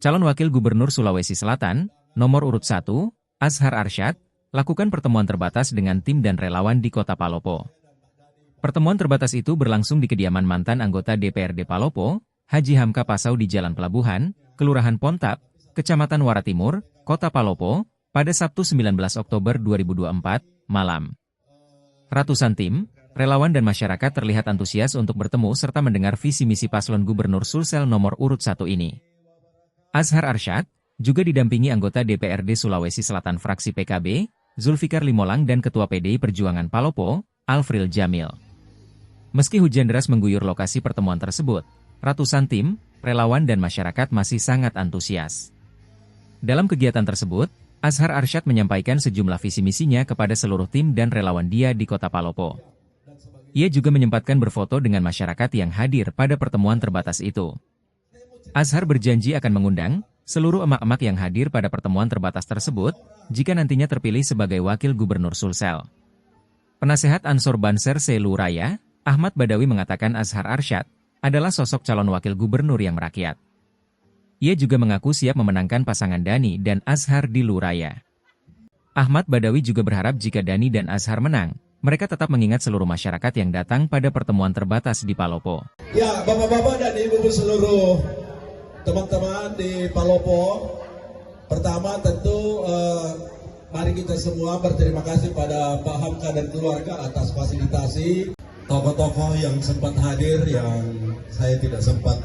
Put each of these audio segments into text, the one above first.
Calon Wakil Gubernur Sulawesi Selatan, nomor urut 1, Azhar Arsyad, lakukan pertemuan terbatas dengan tim dan relawan di Kota Palopo. Pertemuan terbatas itu berlangsung di kediaman mantan anggota DPRD Palopo, Haji Hamka Pasau di Jalan Pelabuhan, Kelurahan Pontap, Kecamatan Wara Timur, Kota Palopo, pada Sabtu 19 Oktober 2024, malam. Ratusan tim, relawan dan masyarakat terlihat antusias untuk bertemu serta mendengar visi misi paslon Gubernur Sulsel nomor urut 1 ini. Azhar Arsyad juga didampingi anggota DPRD Sulawesi Selatan fraksi PKB, Zulfikar Limolang dan Ketua PDI Perjuangan Palopo, Alfril Jamil. Meski hujan deras mengguyur lokasi pertemuan tersebut, ratusan tim, relawan dan masyarakat masih sangat antusias. Dalam kegiatan tersebut, Azhar Arsyad menyampaikan sejumlah visi misinya kepada seluruh tim dan relawan dia di Kota Palopo. Ia juga menyempatkan berfoto dengan masyarakat yang hadir pada pertemuan terbatas itu. Azhar berjanji akan mengundang seluruh emak-emak yang hadir pada pertemuan terbatas tersebut jika nantinya terpilih sebagai Wakil Gubernur Sulsel. Penasehat Ansor Banser Se-Luraya, Ahmad Badawi mengatakan Azhar Arsyad adalah sosok calon Wakil Gubernur yang merakyat. Ia juga mengaku siap memenangkan pasangan Dani dan Azhar di Luraya. Ahmad Badawi juga berharap jika Dani dan Azhar menang, mereka tetap mengingat seluruh masyarakat yang datang pada pertemuan terbatas di Palopo. Ya, bapak-bapak dan ibu-ibu seluruh teman-teman di Palopo, pertama tentu mari kita semua berterima kasih pada Pak Hamka dan keluarga atas fasilitasi. Tokoh-tokoh yang sempat hadir yang saya tidak sempat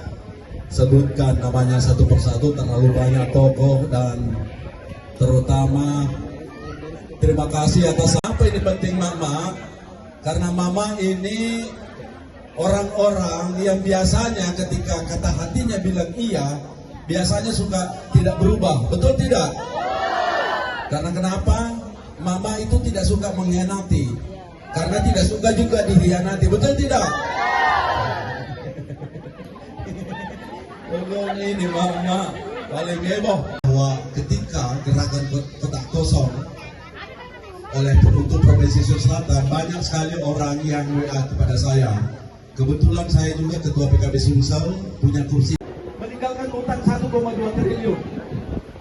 sebutkan namanya satu persatu, terlalu banyak tokoh, dan terutama terima kasih atas apa ini penting Mama, karena Mama ini orang-orang yang biasanya ketika kata hatinya bilang iya, biasanya suka tidak berubah, betul tidak? Karena kenapa? Mama itu tidak suka mengkhianati, karena tidak suka juga dikhianati, betul tidak? Ini Mama paling heboh. Bahwa ketika gerakan kotak kosong oleh untuk Provinsi Sulawesi Selatan, banyak sekali orang yang WA kepada saya. Kebetulan saya juga Ketua PKB Sulsel, punya kursi. Meninggalkan utang 1,2 triliun.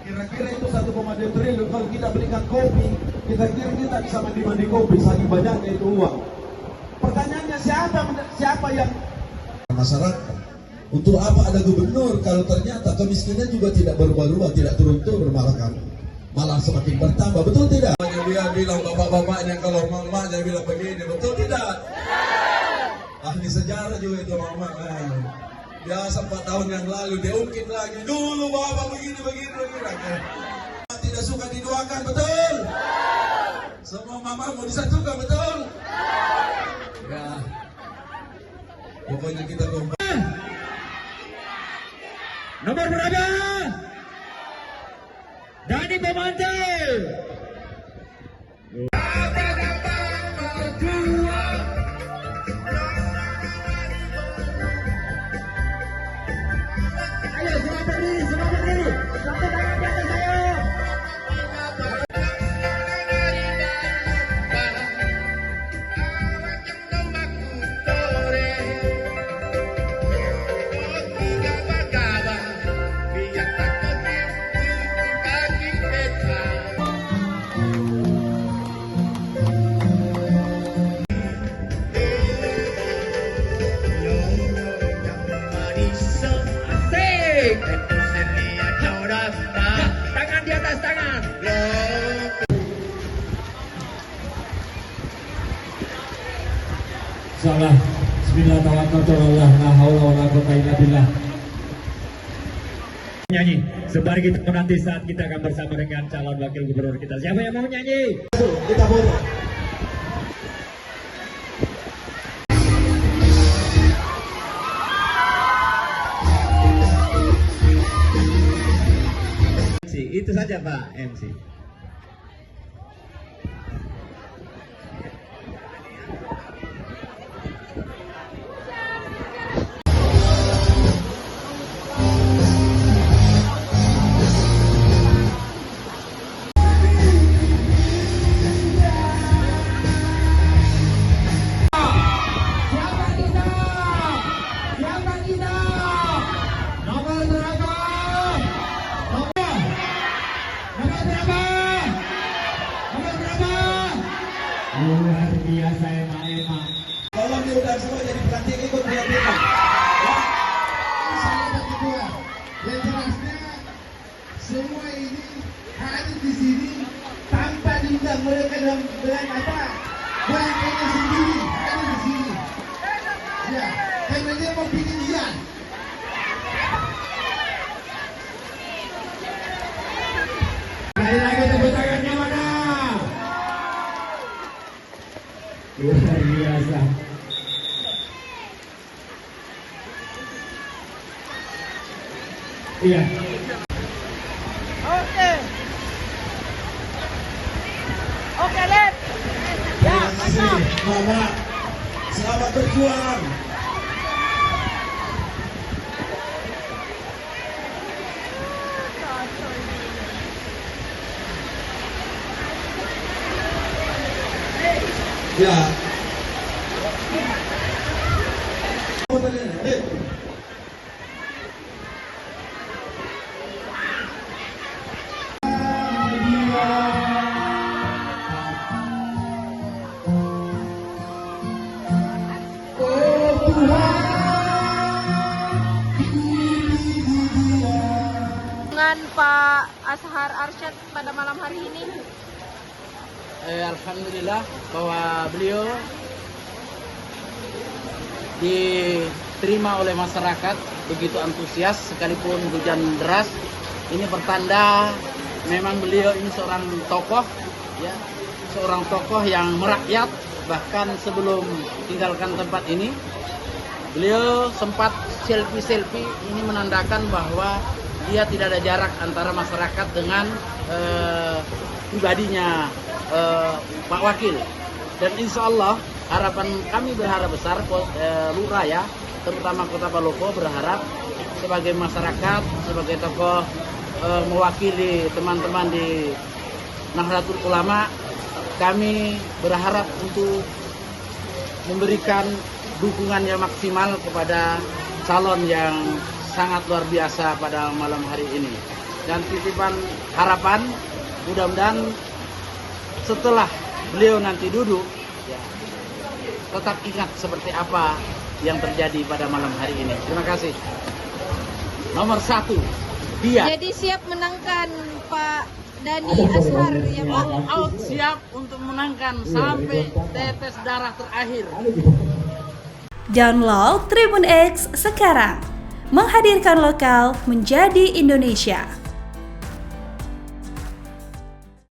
Kira-kira itu 1,2 triliun, kalau kita belikan kopi, kita kira kita bisa mandi kopi, saking banyaknya itu uang. Pertanyaannya siapa yang masyarakat? Untuk apa ada gubernur kalau ternyata kemiskinan juga tidak berubah-ubah, tidak turun-turun, malah semakin bertambah, betul tidak? Dia bilang bapak-bapaknya, kalau mamanya bilang begini, betul tidak? Ahli sejarah juga itu Mama. Biasa 4 tahun yang lalu dia ungkit lagi. Dulu bapak begini. Tidak suka didoakan, betul? Semua Mama mau disatukan, betul? Ya. Pokoknya kita kompak. Nomor berapa? Dani Pemantai. Tangan di atas tangan. Salah. Bismillahirrahmanirrahim. Nyanyi. Sembari kita menanti saat kita akan bersama dengan calon wakil gubernur kita. Siapa yang mau nyanyi? Kita foto. Itu saja Pak MC. dengan apa? Berangkatnya sendiri, kan di sini. Ya, karena dia mau bikin hian. Lagi tepuk tangannya mana? Luar biasa. Iya. Oke, Led. Ya, Terima kasih, Mama. Selamat berjuang. Ya. dengan Pak Azhar Arsyad pada malam hari ini. Alhamdulillah bahwa beliau diterima oleh masyarakat begitu antusias sekalipun hujan deras. Ini pertanda memang beliau ini seorang tokoh, ya, seorang tokoh yang merakyat. Bahkan sebelum tinggalkan tempat ini, beliau sempat selfie. Ini menandakan bahwa dia tidak ada jarak antara masyarakat dengan pribadinya Pak Wakil. Dan insya Allah harapan kami berharap besar, Lurah ya, terutama Kota Palopo berharap sebagai masyarakat, sebagai tokoh mewakili teman-teman di Nahdlatul Ulama, kami berharap untuk memberikan dukungan yang maksimal kepada calon yang sangat luar biasa pada malam hari ini. Dan titipan harapan, mudah-mudahan setelah beliau nanti duduk, ya, tetap ingat seperti apa yang terjadi pada malam hari ini. Terima kasih. Nomor 1, dia. Jadi siap menangkan Pak Dhani Azhar ya Pak. Out siap untuk menangkan sampai tetes darah terakhir. Download Tribun X sekarang. Menghadirkan lokal menjadi Indonesia.